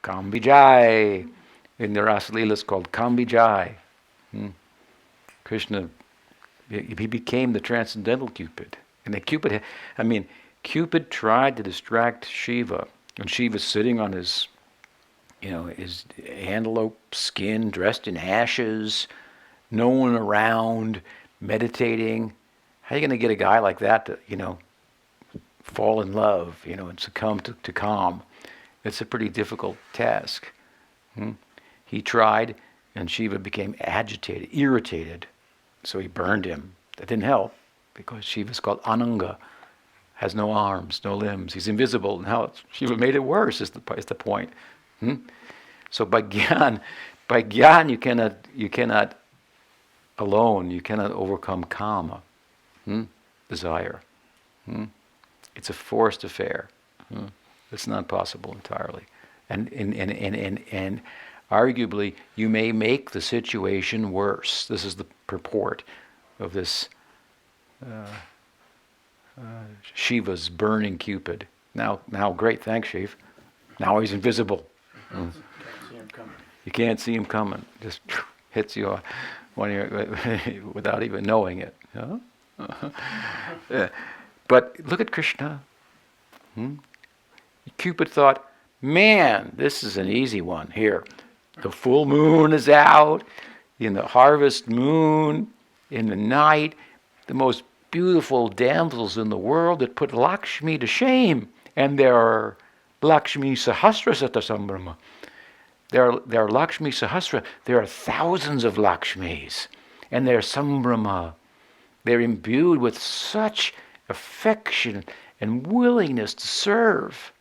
Kambijai. In the Rasa Leela it's called Kambijai. Krishna, he became the transcendental Cupid. And the Cupid, Cupid tried to distract Shiva. And Shiva's sitting on his antelope skin, dressed in ashes, no one around, meditating. How are you going to get a guy like that to, fall in love, and succumb to calm? It's a pretty difficult task. He tried, and Shiva became agitated, irritated, so he burned him. That didn't help, because Shiva's called Ananda, has no arms, no limbs. He's invisible. Now Shiva made it worse. Is the point? So by gyan, you cannot alone. You cannot overcome kama, desire. It's a forced affair. It's not possible entirely, and arguably you may make the situation worse. This is the purport of this Shiva's burning Cupid. Now, great, thanks, Shiv. Now he's invisible. You can't see him coming. Just hits you without even knowing it. But look at Krishna. Cupid thought, man, this is an easy one. Here, the full moon is out, in the harvest moon, in the night, the most beautiful damsels in the world that put Lakshmi to shame. And there are Lakshmi Sahasra Sata Sambrahma. There are Lakshmi Sahasra. There are thousands of Lakshmis. And they're Sambrahma. They're imbued with such affection and willingness to serve.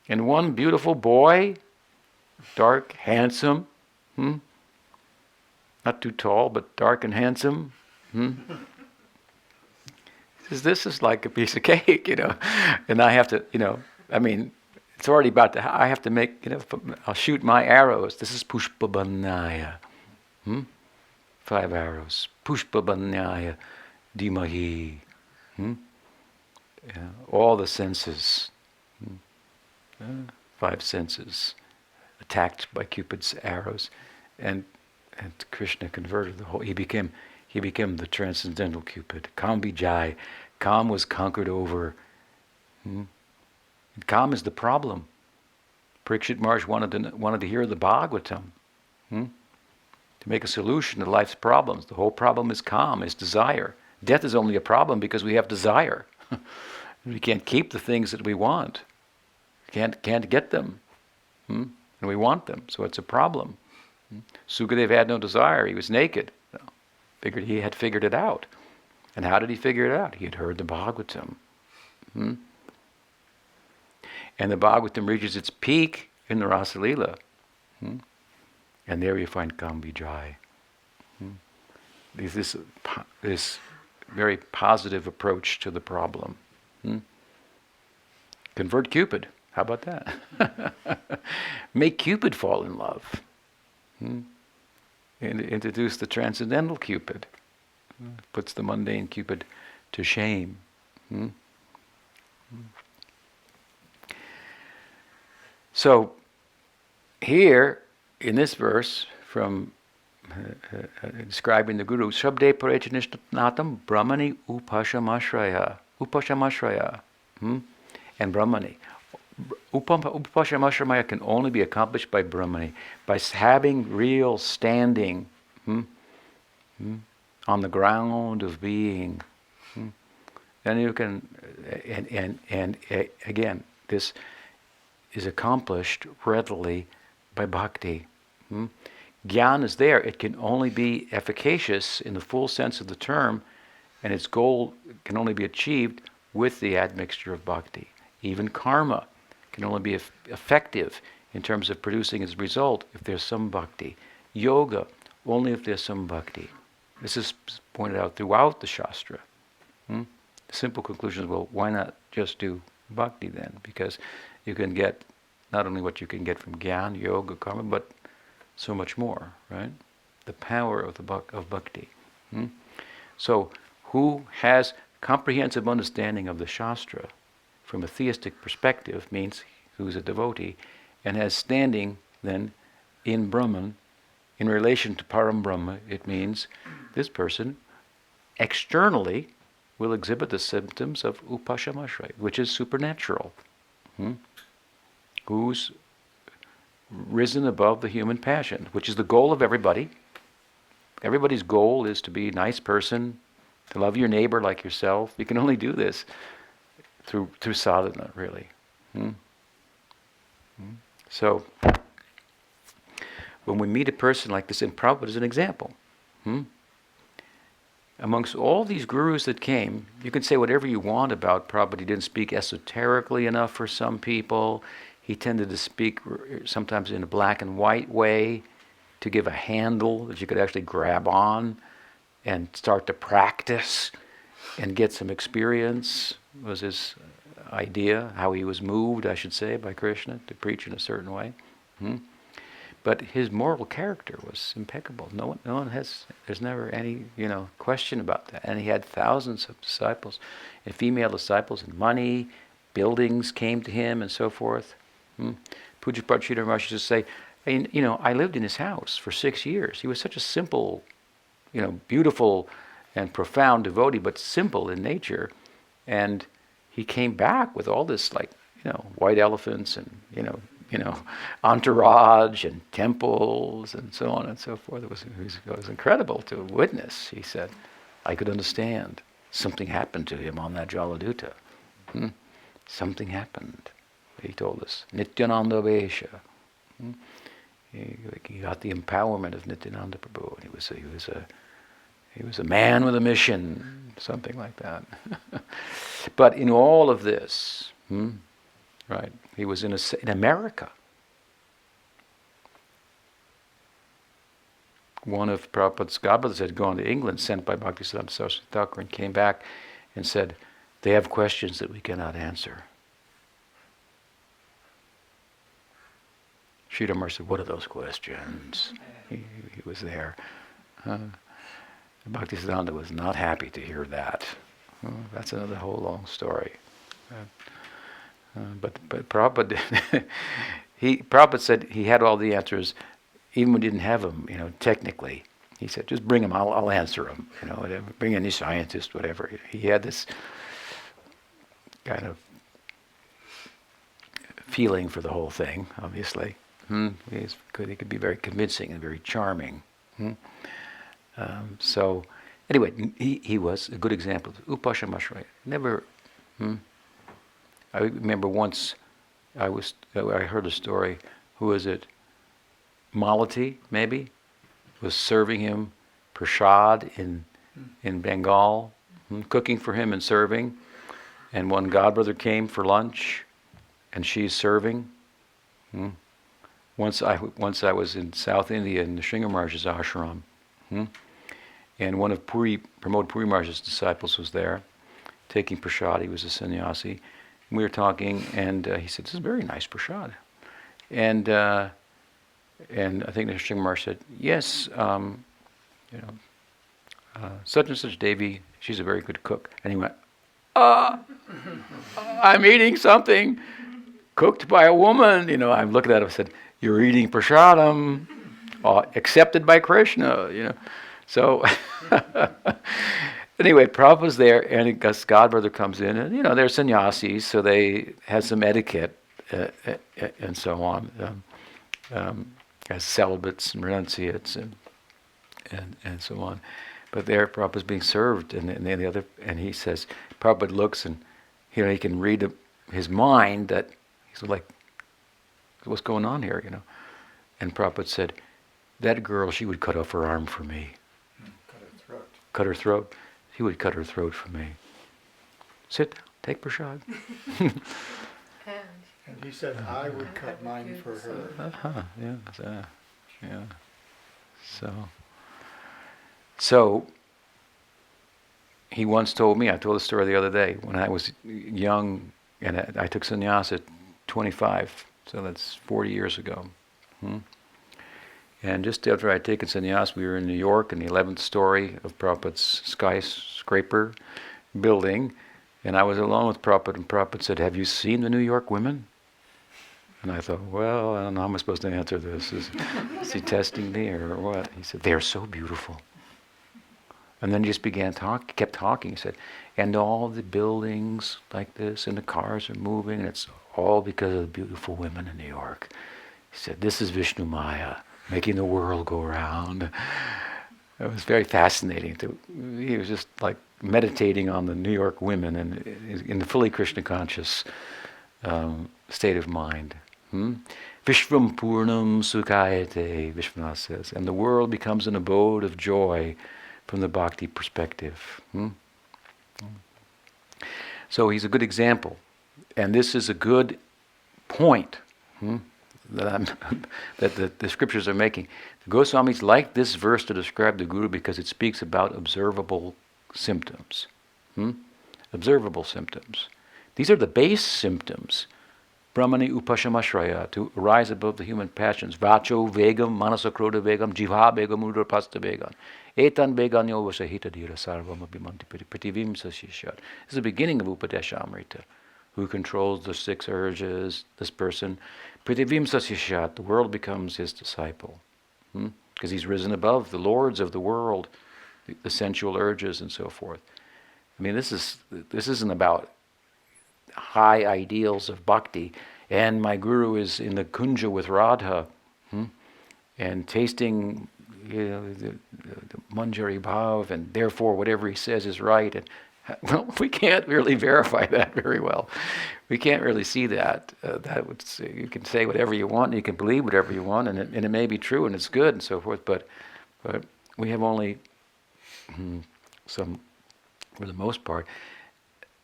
And one beautiful boy, dark, handsome, not too tall, but dark and handsome. This is like a piece of cake, and I have to, it's already about to, I have to make, I'll shoot my arrows. This is Pushpabannaya. 5 arrows. Pushpabannaya Dimahi. All the senses. 5 senses attacked by Cupid's arrows, and Krishna converted the whole. He became the transcendental Cupid. Kambijai. Kam was conquered over. Kam is the problem. Parikshit Maharaj wanted to hear the Bhagavatam to make a solution to life's problems. The whole problem is Kam, is desire. Death is only a problem because we have desire. We can't keep the things that we want. Can't get them, and we want them, so it's a problem. Sukadeva had no desire; he was naked. Figured he had figured it out, and how did he figure it out? He had heard the Bhagavatam, and the Bhagavatam reaches its peak in the Rasa Leela, and there you find Kambijai. This very positive approach to the problem. Convert Cupid. How about that? Make Cupid fall in love. And introduce the transcendental Cupid. Puts the mundane Cupid to shame. So, here, in this verse, from describing the Guru, Shabde Parechanish-natam Brahmani Upashamashraya. And Brahmani. Upashamashraya can only be accomplished by Brahmani, by having real standing on the ground of being. Then you can, and again, this is accomplished readily by bhakti. Gyan is there. It can only be efficacious in the full sense of the term, and its goal can only be achieved with the admixture of bhakti. Even karma can only be effective in terms of producing its result if there's some bhakti. Yoga, only if there's some bhakti. This is pointed out throughout the Shastra. The simple conclusion is, well, why not just do bhakti then? Because you can get not only what you can get from Gyan, Yoga, Karma, but so much more, right? The power of bhakti. So, who has comprehensive understanding of the Shastra from a theistic perspective means who's a devotee, and has standing then in Brahman, in relation to Param Brahma. It means this person externally will exhibit the symptoms of upashamashraya, which is supernatural, who's risen above the human passion, which is the goal of everybody. Everybody's goal is to be a nice person, to love your neighbor like yourself. You can only do this through sadhana, really. So, when we meet a person like this, and Prabhupada is an example. Amongst all these gurus that came, you can say whatever you want about Prabhupada. He didn't speak esoterically enough for some people. He tended to speak sometimes in a black and white way to give a handle that you could actually grab on and start to practice and get some experience, was his idea, how he was moved, I should say, by Krishna to preach in a certain way. But his moral character was impeccable. No one has, there's never any, question about that. And he had thousands of disciples, and female disciples, and money, buildings came to him, and so forth. Pujapad Sridhar Maharaj used to say, I lived in his house for 6 years. He was such a simple, beautiful and profound devotee, but simple in nature. And he came back with all this, white elephants and, entourage and temples and so on and so forth. It was incredible to witness. He said, I could understand. Something happened to him on that Jaladuta. Something happened. He told us. Nityananda Vesha. He got the empowerment of Nityananda Prabhu. And he was a man with a mission, something like that. But in all of this, right, he was in America. One of Prabhupada's godbrothers had gone to England, sent by Bhaktisiddhanta Saraswati Thakur, and came back and said, they have questions that we cannot answer. Sridhar Maharaj said, what are those questions? He was there. Bhaktisiddhanta was not happy to hear that. That's another whole long story. But Prabhupada, Prabhupada said he had all the answers, even when he didn't have them, technically. He said, just bring them, I'll answer them, whatever. Bring any scientist, whatever. He had this kind of feeling for the whole thing, obviously. He could be very convincing and very charming. So, anyway, he was a good example of upashamashraya. Never. I remember once I heard a story. Who was it? Malati, maybe, was serving him prasad in Bengal, cooking for him and serving. And one godbrother came for lunch, and she's serving. Once I was in South India in the Sringa Maharaj's ashram, and one of Pramod Puri Maharaj's disciples was there, taking prasad. He was a sannyasi. We were talking, and he said, "This is very nice prasad." And I think the Sringa Maharaj said, "Yes, such and such Devi, she's a very good cook." And he went, I'm eating something cooked by a woman. I'm looking at him and said, "You're eating prasadam, accepted by Krishna." So anyway, Prabhupada's there, and Gus Godbrother comes in, and they're sannyasis, so they have some etiquette and so on, as celibates and renunciates and so on. But there, Prabhupada's being served, and he says, Prabhupada looks, and he can read his mind that he's like, what's going on here, And Prabhupada said, that girl, she would cut off her arm for me. Cut her throat. Cut her throat? He would cut her throat for me. Sit down, take prasad. And he said, I would cut mine for her. Yeah. So, he once told me, I told the story the other day, when I was young, and I took sannyas at 25, so that's 40 years ago. And just after I'd taken sannyas, we were in New York in the 11th story of Prabhupada's skyscraper building, and I was alone with Prabhupada, and Prabhupada said, have you seen the New York women? And I thought, well, I don't know how am I supposed to answer this. Is he testing me or what? He said, they're so beautiful. And then he just kept talking. He said, and all the buildings like this and the cars are moving, and it's all because of the beautiful women in New York. He said, this is Vishnu Maya, making the world go round. It was very fascinating. He was just like meditating on the New York women and in the fully Krishna conscious state of mind. Vishvam Purnam Sukhayate, Vishwanath says, and the world becomes an abode of joy from the bhakti perspective. So he's a good example. And this is a good point that the scriptures are making. The Goswamis like this verse to describe the Guru because it speaks about observable symptoms. Observable symptoms. These are the base symptoms. Brahmani upashamashraya, to rise above the human passions. Vacho vegam, manasakroda vegam, jivha vegam, udapasta vegam. Etan veganyo vasahita dhira sarvam abhimanti prativim sasishat. This is the beginning of Upadeshamrita. Who controls the 6 urges, this person. Prativim sasishat, the world becomes his disciple. Because he's risen above the lords of the world, the sensual urges and so forth. I mean, this isn't about high ideals of bhakti, and my guru is in the kunja with Radha, and tasting the manjari bhav, and therefore whatever he says is right. And well, we can't really verify that very well. We can't really see that. You can say whatever you want, and you can believe whatever you want, and it may be true, and it's good, and so forth. But we have only some, for the most part,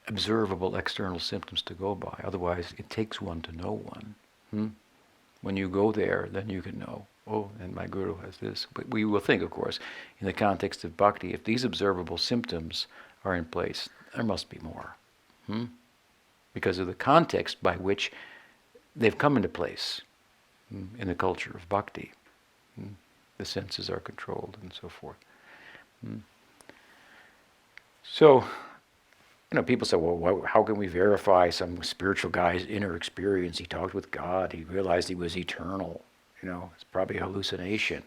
observable external symptoms to go by. Otherwise, it takes one to know one. When you go there, then you can know, oh, and my guru has this. But we will think, of course, in the context of bhakti, if these observable symptoms are in place, there must be more. Because of the context by which they've come into place in the culture of bhakti. The senses are controlled and so forth. So, people say, well, how can we verify some spiritual guy's inner experience? He talked with God. He realized he was eternal. It's probably a hallucination.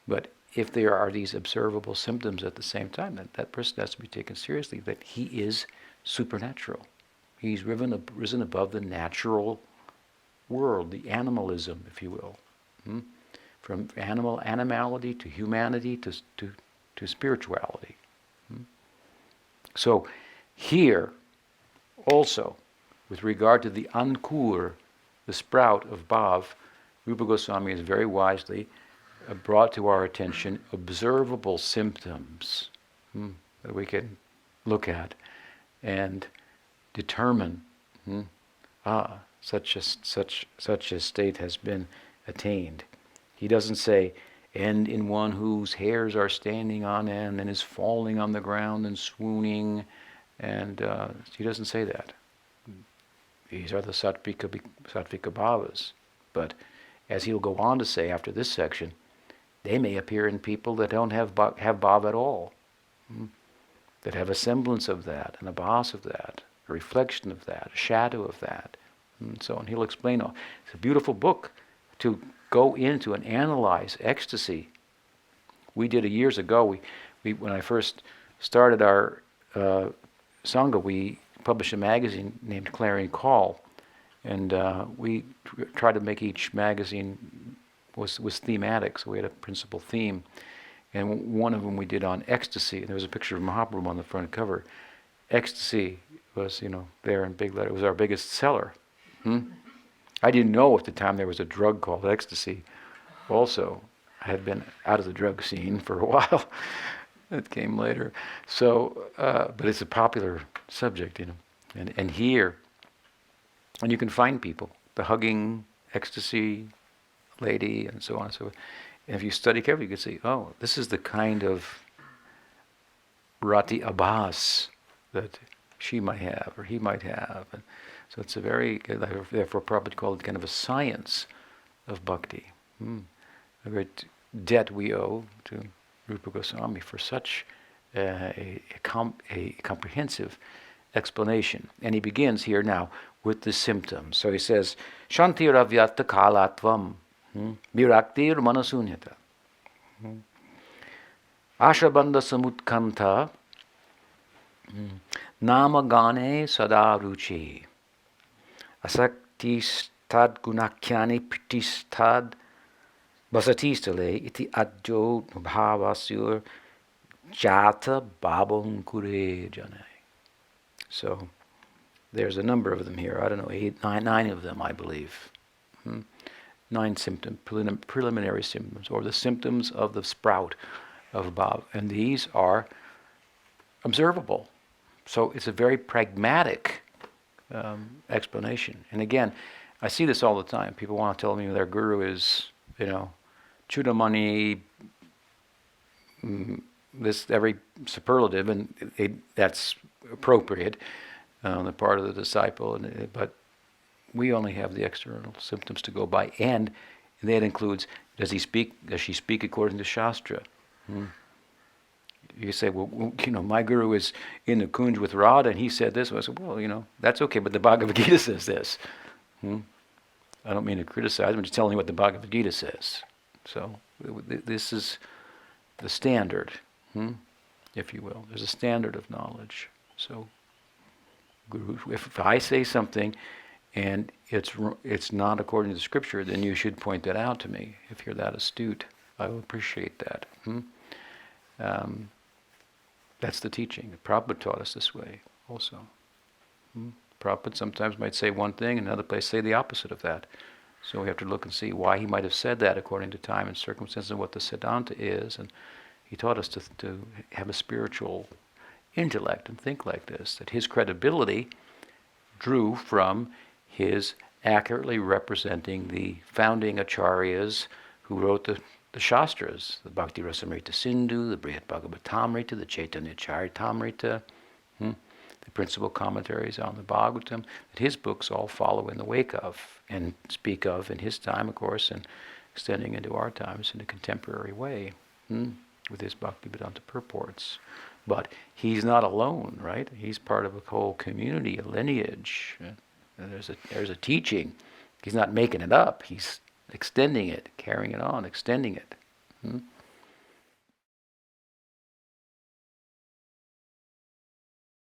But if there are these observable symptoms at the same time, that person has to be taken seriously, that he is supernatural. He's risen above the natural world, the animalism, if you will. From animality to humanity to spirituality. So here, also, with regard to the ankur, the sprout of bhav, Rupa Goswami has very wisely brought to our attention observable symptoms that we can look at and determine, such a state has been attained. He doesn't say, end in one whose hairs are standing on end and is falling on the ground and swooning, and he doesn't say that. These are the sattvika bhavas. But as he'll go on to say after this section, they may appear in people that don't have bhav at all, that have a semblance of that, an abhas of that, a reflection of that, a shadow of that, and so on. He'll explain all. It's a beautiful book to go into and analyze ecstasy. We did it years ago. We when I first started our Sangha, we published a magazine named Clarion Call, and we tried to make each magazine was thematic, so we had a principal theme. And one of them we did on ecstasy. There was a picture of Mahaprabhu on the front cover. Ecstasy was, there in big letter. It was our biggest seller. I didn't know at the time there was a drug called ecstasy. Also, I had been out of the drug scene for a while. It came later. So, but it's a popular subject, And here, and you can find people, the hugging ecstasy lady, and so on and so forth. And if you study carefully, you can see, oh, this is the kind of rati abhas that she might have, or he might have. And so it's a very, therefore probably called kind of a science of bhakti. A great debt we owe to Rupa Goswami for such a comprehensive explanation. And he begins here now with the symptoms. So he says, Shantiravyata kalatvam, viraktir manasunyata, ashabandha samutkanta, namagane sada ruchi, asaktis gunakyani pitistad basatistale iti adjo bhavasur jata babam kure jane. So there's a number of them here. I don't know, nine of them, I believe. 9 symptoms, preliminary symptoms, or the symptoms of the sprout of bhav. And these are observable. So it's a very pragmatic explanation. And again, I see this all the time. People want to tell me their guru is, Chudamani, this every superlative, and that's appropriate on the part of the disciple. But we only have the external symptoms to go by, and that includes: does she speak according to Shastra? You say, well, my guru is in the Kunj with Radha, and he said this. I said, well, that's okay, but the Bhagavad Gita says this. I don't mean to criticize, I'm just telling you what the Bhagavad Gita says. So this is the standard, if you will. There's a standard of knowledge. So, guru, if I say something and it's not according to the scripture, then you should point that out to me. If you're that astute, I will appreciate that. That's the teaching. The Prabhupada taught us this way also. Prabhupada sometimes might say one thing, and another place say the opposite of that. So we have to look and see why he might have said that according to time and circumstances and what the Siddhanta is. And he taught us to have a spiritual intellect and think like this, that his credibility drew from his accurately representing the founding acharyas who wrote the Shastras, the Bhakti Rasamrita Sindhu, the Brihad Bhagavatamrita, the Chaitanya Charitamrita, the principal commentaries on the Bhagavatam, that his books all follow in the wake of and speak of in his time, of course, and extending into our times in a contemporary way with his Bhaktivedanta purports. But he's not alone, right? He's part of a whole community, a lineage. And there's a teaching. He's not making it up. He's extending it, carrying it on, extending it.